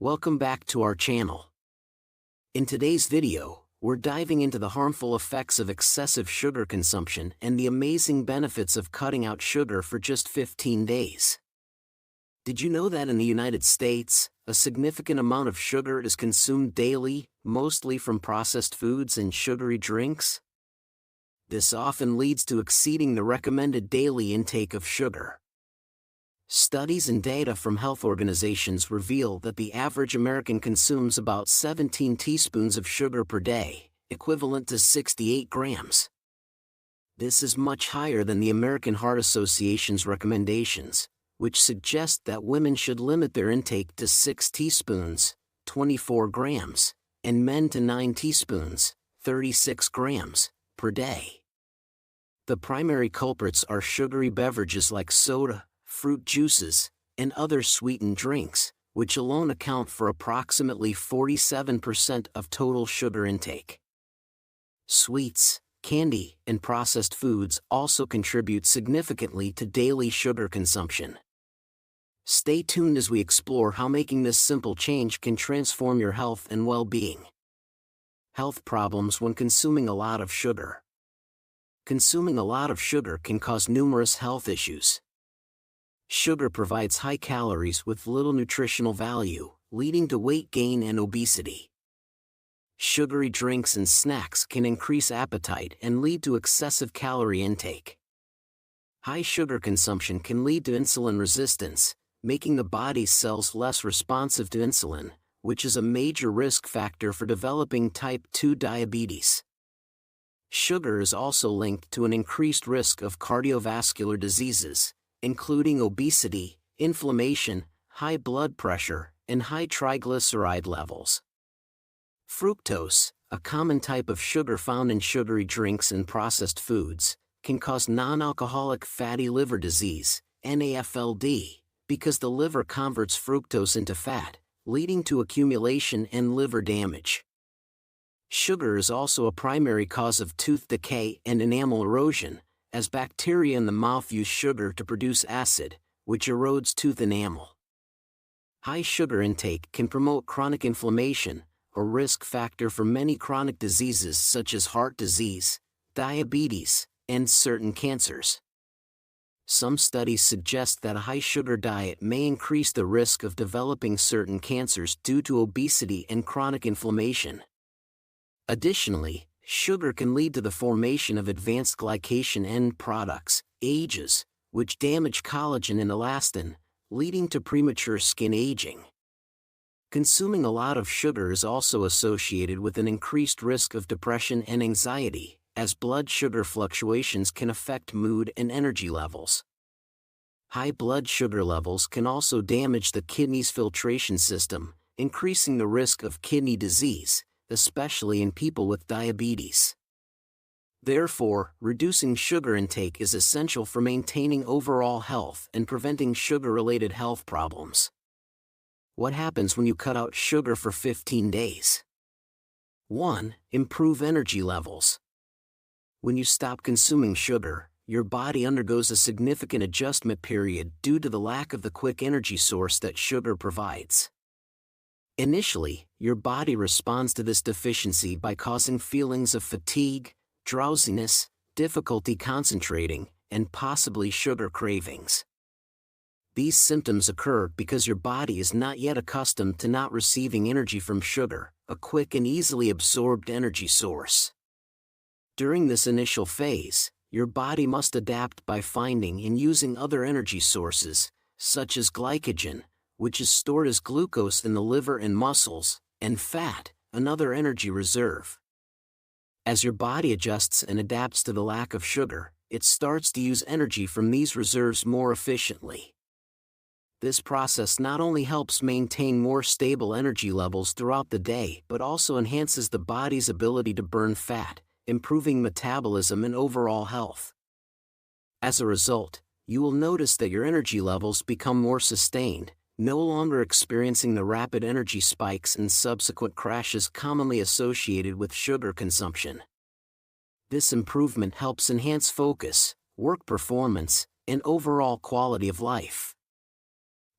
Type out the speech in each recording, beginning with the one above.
Welcome back to our channel. In today's video, we're diving into the harmful effects of excessive sugar consumption and the amazing benefits of cutting out sugar for just 15 days. Did you know that in the United States, a significant amount of sugar is consumed daily, mostly from processed foods and sugary drinks? This often leads to exceeding the recommended daily intake of sugar. Studies and data from health organizations reveal that the average American consumes about 17 teaspoons of sugar per day, equivalent to 68 grams. This is much higher than the American Heart Association's recommendations, which suggest that women should limit their intake to 6 teaspoons, 24 grams, and men to 9 teaspoons, 36 grams, per day. The primary culprits are sugary beverages like soda, fruit juices, and other sweetened drinks, which alone account for approximately 47% of total sugar intake. Sweets, candy, and processed foods also contribute significantly to daily sugar consumption. Stay tuned as we explore how making this simple change can transform your health and well-being. Health problems when consuming a lot of sugar. Consuming a lot of sugar can cause numerous health issues. Sugar provides high calories with little nutritional value, leading to weight gain and obesity. Sugary drinks and snacks can increase appetite and lead to excessive calorie intake. High sugar consumption can lead to insulin resistance, making the body's cells less responsive to insulin, which is a major risk factor for developing type 2 diabetes. Sugar is also linked to an increased risk of cardiovascular diseases, including obesity, inflammation, high blood pressure, and high triglyceride levels. Fructose, a common type of sugar found in sugary drinks and processed foods, can cause non-alcoholic fatty liver disease, NAFLD, because the liver converts fructose into fat, leading to accumulation and liver damage. Sugar is also a primary cause of tooth decay and enamel erosion, as bacteria in the mouth use sugar to produce acid, which erodes tooth enamel. High sugar intake can promote chronic inflammation, a risk factor for many chronic diseases such as heart disease, diabetes, and certain cancers. Some studies suggest that a high sugar diet may increase the risk of developing certain cancers due to obesity and chronic inflammation. Additionally, sugar can lead to the formation of advanced glycation end products, AGEs, which damage collagen and elastin, leading to premature skin aging. Consuming a lot of sugar is also associated with an increased risk of depression and anxiety, as blood sugar fluctuations can affect mood and energy levels. High blood sugar levels can also damage the kidney's filtration system, increasing the risk of kidney disease, especially in people with diabetes. Therefore, reducing sugar intake is essential for maintaining overall health and preventing sugar-related health problems. What happens when you cut out sugar for 15 days? 1. Improve energy levels. When you stop consuming sugar, your body undergoes a significant adjustment period due to the lack of the quick energy source that sugar provides. Initially, your body responds to this deficiency by causing feelings of fatigue, drowsiness, difficulty concentrating, and possibly sugar cravings. These symptoms occur because your body is not yet accustomed to not receiving energy from sugar, a quick and easily absorbed energy source. During this initial phase, your body must adapt by finding and using other energy sources, such as glycogen, which is stored as glucose in the liver and muscles, and fat, another energy reserve. As your body adjusts and adapts to the lack of sugar, it starts to use energy from these reserves more efficiently. This process not only helps maintain more stable energy levels throughout the day but also enhances the body's ability to burn fat, improving metabolism and overall health. As a result, you will notice that your energy levels become more sustained, no longer experiencing the rapid energy spikes and subsequent crashes commonly associated with sugar consumption. This improvement helps enhance focus, work performance, and overall quality of life.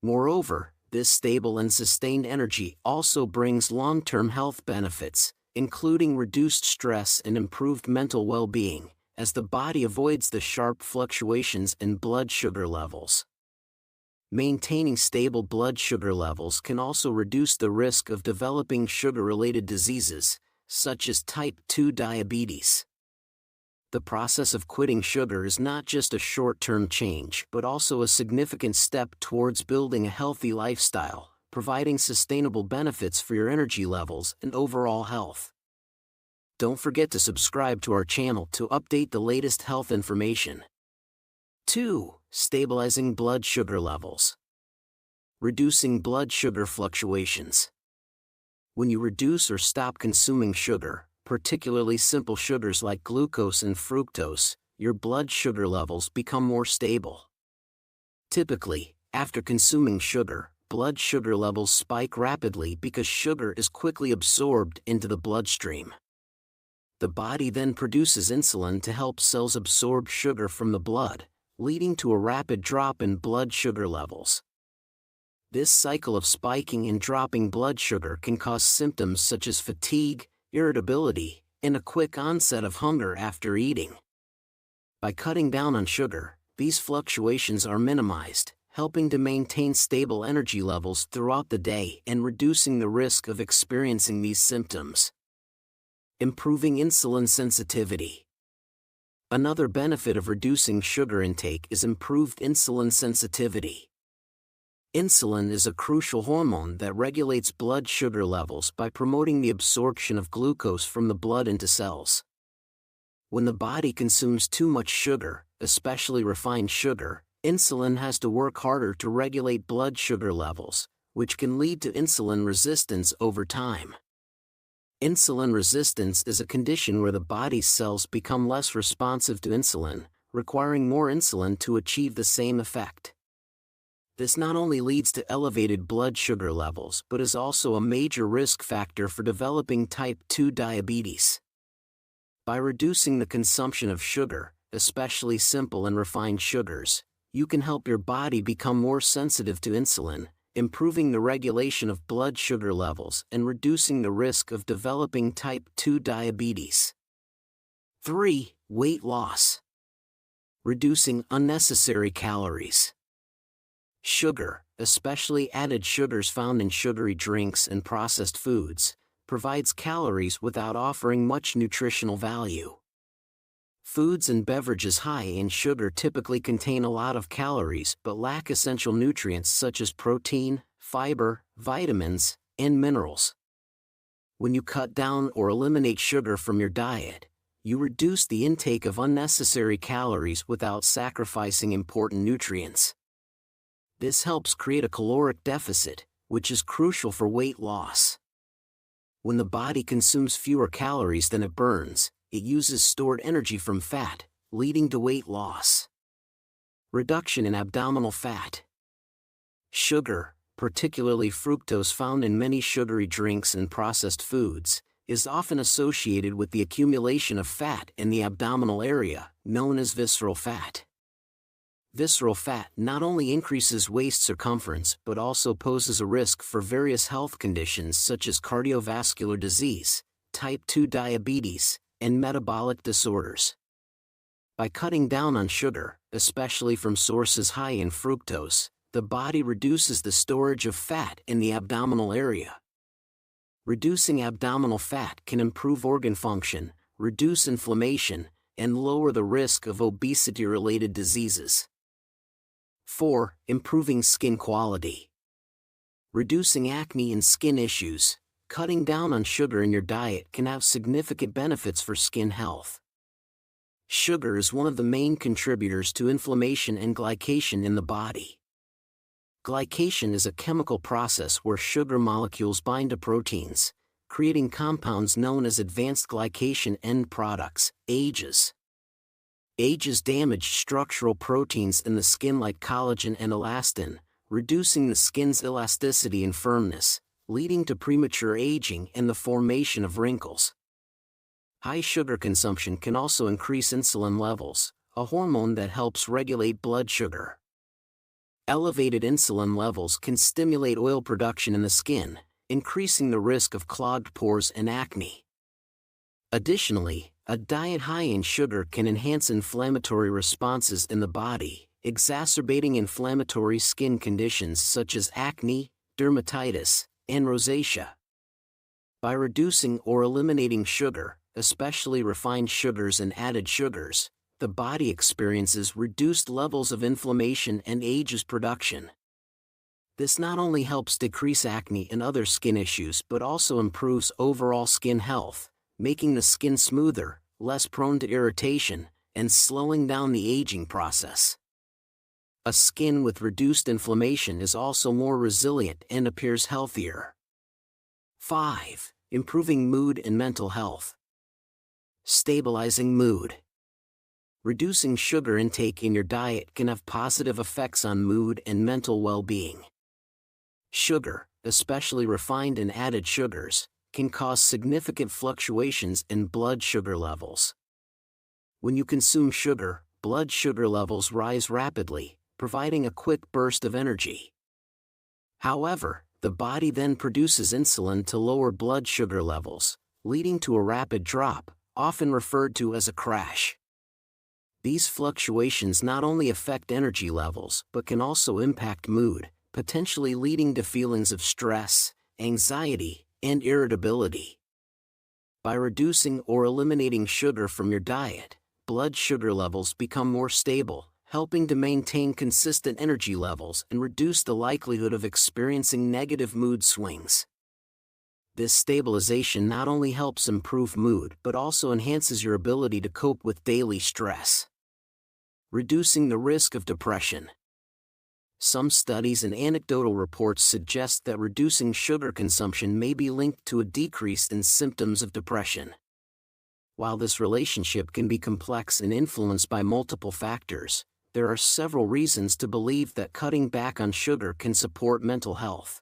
Moreover, This stable and sustained energy also brings long-term health benefits, including reduced stress and improved mental well-being, as the body avoids the sharp fluctuations in blood sugar levels. Maintaining stable blood sugar levels can also reduce the risk of developing sugar-related diseases, such as type 2 diabetes. The process of quitting sugar is not just a short-term change but also a significant step towards building a healthy lifestyle, providing sustainable benefits for your energy levels and overall health. Don't forget to subscribe to our channel to update the latest health information. 2. Stabilizing blood sugar levels. Reducing blood sugar fluctuations. When you reduce or stop consuming sugar, particularly simple sugars like glucose and fructose, your blood sugar levels become more stable. Typically, after consuming sugar, blood sugar levels spike rapidly because sugar is quickly absorbed into the bloodstream. The body then produces insulin to help cells absorb sugar from the blood, leading to a rapid drop in blood sugar levels. This cycle of spiking and dropping blood sugar can cause symptoms such as fatigue, irritability, and a quick onset of hunger after eating. By cutting down on sugar, these fluctuations are minimized, helping to maintain stable energy levels throughout the day and reducing the risk of experiencing these symptoms. Improving insulin sensitivity. Another benefit of reducing sugar intake is improved insulin sensitivity. Insulin is a crucial hormone that regulates blood sugar levels by promoting the absorption of glucose from the blood into cells. When the body consumes too much sugar, especially refined sugar, insulin has to work harder to regulate blood sugar levels, which can lead to insulin resistance over time. Insulin resistance is a condition where the body's cells become less responsive to insulin, requiring more insulin to achieve the same effect. This not only leads to elevated blood sugar levels but is also a major risk factor for developing type 2 diabetes. By reducing the consumption of sugar, especially simple and refined sugars, you can help your body become more sensitive to insulin, improving the regulation of blood sugar levels and reducing the risk of developing type 2 diabetes. 3. Weight loss. Reducing unnecessary calories. Sugar, especially added sugars found in sugary drinks and processed foods, provides calories without offering much nutritional value. Foods and beverages high in sugar typically contain a lot of calories but lack essential nutrients such as protein, fiber, vitamins, and minerals. When you cut down or eliminate sugar from your diet, you reduce the intake of unnecessary calories without sacrificing important nutrients. This helps create a caloric deficit, which is crucial for weight loss. When the body consumes fewer calories than it burns, it uses stored energy from fat, leading to weight loss. Reduction in abdominal fat. Sugar, particularly fructose found in many sugary drinks and processed foods, is often associated with the accumulation of fat in the abdominal area, known as visceral fat. Visceral fat not only increases waist circumference but also poses a risk for various health conditions such as cardiovascular disease, type 2 diabetes, and metabolic disorders. By cutting down on sugar, especially from sources high in fructose, the body reduces the storage of fat in the abdominal area. Reducing abdominal fat can improve organ function, reduce inflammation, and lower the risk of obesity-related diseases. 4. Improving skin quality. Reducing acne and skin issues. Cutting down on sugar in your diet can have significant benefits for skin health. Sugar is one of the main contributors to inflammation and glycation in the body. Glycation is a chemical process where sugar molecules bind to proteins, creating compounds known as advanced glycation end products, AGEs. AGEs damage structural proteins in the skin like collagen and elastin, reducing the skin's elasticity and firmness, leading to premature aging and the formation of wrinkles. High sugar consumption can also increase insulin levels, a hormone that helps regulate blood sugar. Elevated insulin levels can stimulate oil production in the skin, increasing the risk of clogged pores and acne. Additionally, a diet high in sugar can enhance inflammatory responses in the body, exacerbating inflammatory skin conditions such as acne, dermatitis, and rosacea. By reducing or eliminating sugar, especially refined sugars and added sugars, the body experiences reduced levels of inflammation and ages production. This not only helps decrease acne and other skin issues but also improves overall skin health, making the skin smoother, less prone to irritation, and slowing down the aging process. A skin with reduced inflammation is also more resilient and appears healthier. 5. Improving mood and mental health. Stabilizing mood. Reducing sugar intake in your diet can have positive effects on mood and mental well-being. Sugar, especially refined and added sugars, can cause significant fluctuations in blood sugar levels. When you consume sugar, blood sugar levels rise rapidly, providing a quick burst of energy. However, the body then produces insulin to lower blood sugar levels, leading to a rapid drop, often referred to as a crash. These fluctuations not only affect energy levels but can also impact mood, potentially leading to feelings of stress, anxiety, and irritability. By reducing or eliminating sugar from your diet, blood sugar levels become more stable, helping to maintain consistent energy levels and reduce the likelihood of experiencing negative mood swings. This stabilization not only helps improve mood but also enhances your ability to cope with daily stress. Reducing the risk of depression. Some studies and anecdotal reports suggest that reducing sugar consumption may be linked to a decrease in symptoms of depression. While this relationship can be complex and influenced by multiple factors, there are several reasons to believe that cutting back on sugar can support mental health.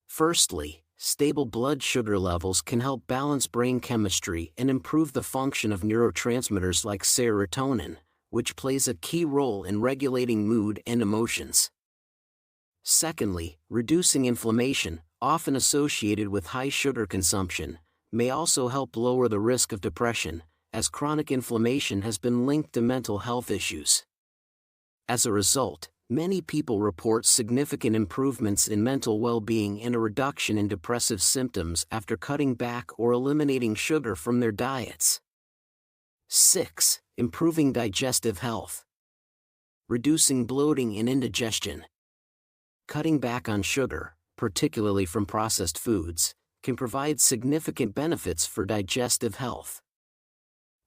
Firstly, stable blood sugar levels can help balance brain chemistry and improve the function of neurotransmitters like serotonin, which plays a key role in regulating mood and emotions. Secondly, reducing inflammation, often associated with high sugar consumption, may also help lower the risk of depression, as chronic inflammation has been linked to mental health issues. As a result, many people report significant improvements in mental well-being and a reduction in depressive symptoms after cutting back or eliminating sugar from their diets. 6. Improving digestive health. Reducing bloating and indigestion. Cutting back on sugar, particularly from processed foods, can provide significant benefits for digestive health.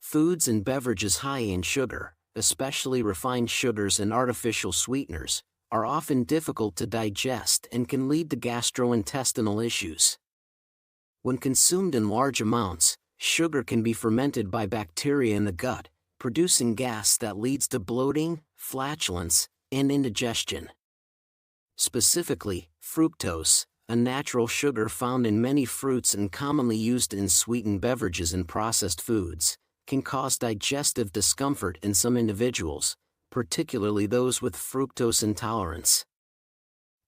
Foods and beverages high in sugar, especially refined sugars and artificial sweeteners, are often difficult to digest and can lead to gastrointestinal issues. When consumed in large amounts, sugar can be fermented by bacteria in the gut, producing gas that leads to bloating, flatulence, and indigestion. Specifically, fructose, a natural sugar found in many fruits and commonly used in sweetened beverages and processed foods, can cause digestive discomfort in some individuals, particularly those with fructose intolerance.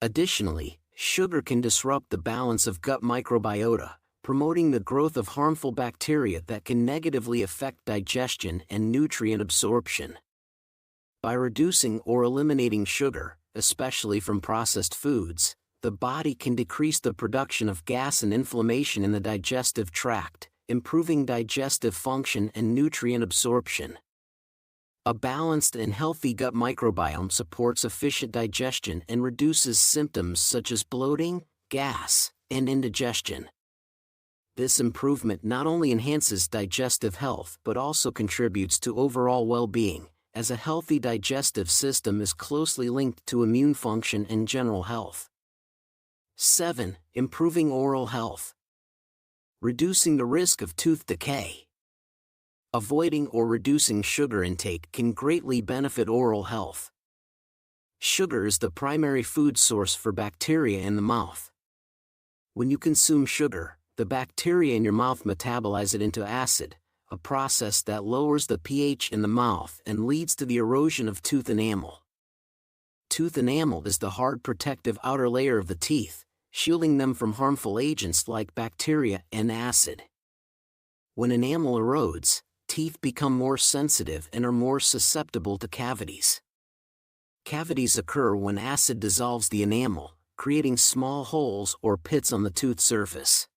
Additionally, sugar can disrupt the balance of gut microbiota, promoting the growth of harmful bacteria that can negatively affect digestion and nutrient absorption. By reducing or eliminating sugar, especially from processed foods, the body can decrease the production of gas and inflammation in the digestive tract, improving digestive function and nutrient absorption. A balanced and healthy gut microbiome supports efficient digestion and reduces symptoms such as bloating, gas, and indigestion. This improvement not only enhances digestive health but also contributes to overall well-being, as a healthy digestive system is closely linked to immune function and general health. 7. Improving oral health. Reducing the risk of tooth decay. Avoiding or reducing sugar intake can greatly benefit oral health. Sugar is the primary food source for bacteria in the mouth. When you consume sugar, the bacteria in your mouth metabolize it into acid, a process that lowers the pH in the mouth and leads to the erosion of tooth enamel. tooth enamel is the hard protective outer layer of the teeth, shielding them from harmful agents like bacteria and acid. When enamel erodes, teeth become more sensitive and are more susceptible to cavities. Cavities occur when acid dissolves the enamel, creating small holes or pits on the tooth surface.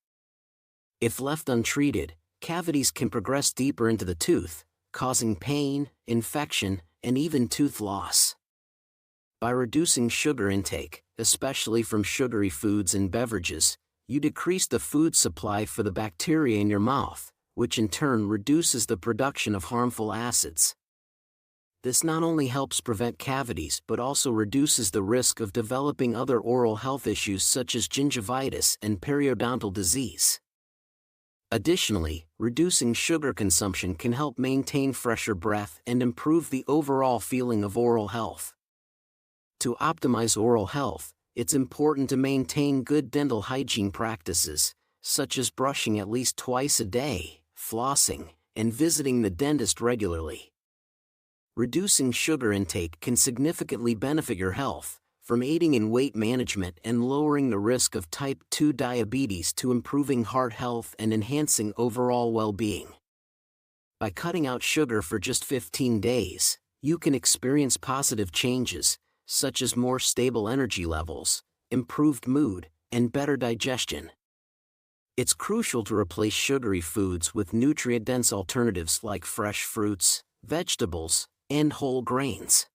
If left untreated, cavities can progress deeper into the tooth, causing pain, infection, and even tooth loss. By reducing sugar intake, especially from sugary foods and beverages, you decrease the food supply for the bacteria in your mouth, which in turn reduces the production of harmful acids. This not only helps prevent cavities but also reduces the risk of developing other oral health issues such as gingivitis and periodontal disease. Additionally, reducing sugar consumption can help maintain fresher breath and improve the overall feeling of oral health. To optimize oral health, it's important to maintain good dental hygiene practices, such as brushing at least twice a day, flossing, and visiting the dentist regularly. Reducing sugar intake can significantly benefit your health, from aiding in weight management and lowering the risk of type 2 diabetes to improving heart health and enhancing overall well-being. By cutting out sugar for just 15 days, you can experience positive changes, such as more stable energy levels, improved mood, and better digestion. It's crucial to replace sugary foods with nutrient-dense alternatives like fresh fruits, vegetables, and whole grains.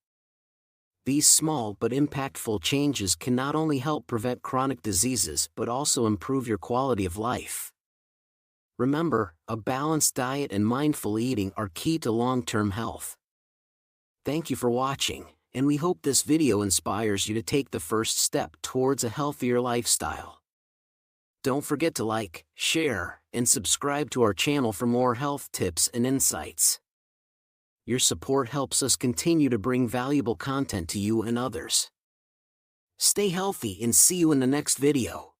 These small but impactful changes can not only help prevent chronic diseases but also improve your quality of life. Remember, a balanced diet and mindful eating are key to long-term health. Thank you for watching, and we hope this video inspires you to take the first step towards a healthier lifestyle. Don't forget to like, share, and subscribe to our channel for more health tips and insights. Your support helps us continue to bring valuable content to you and others. Stay healthy and see you in the next video.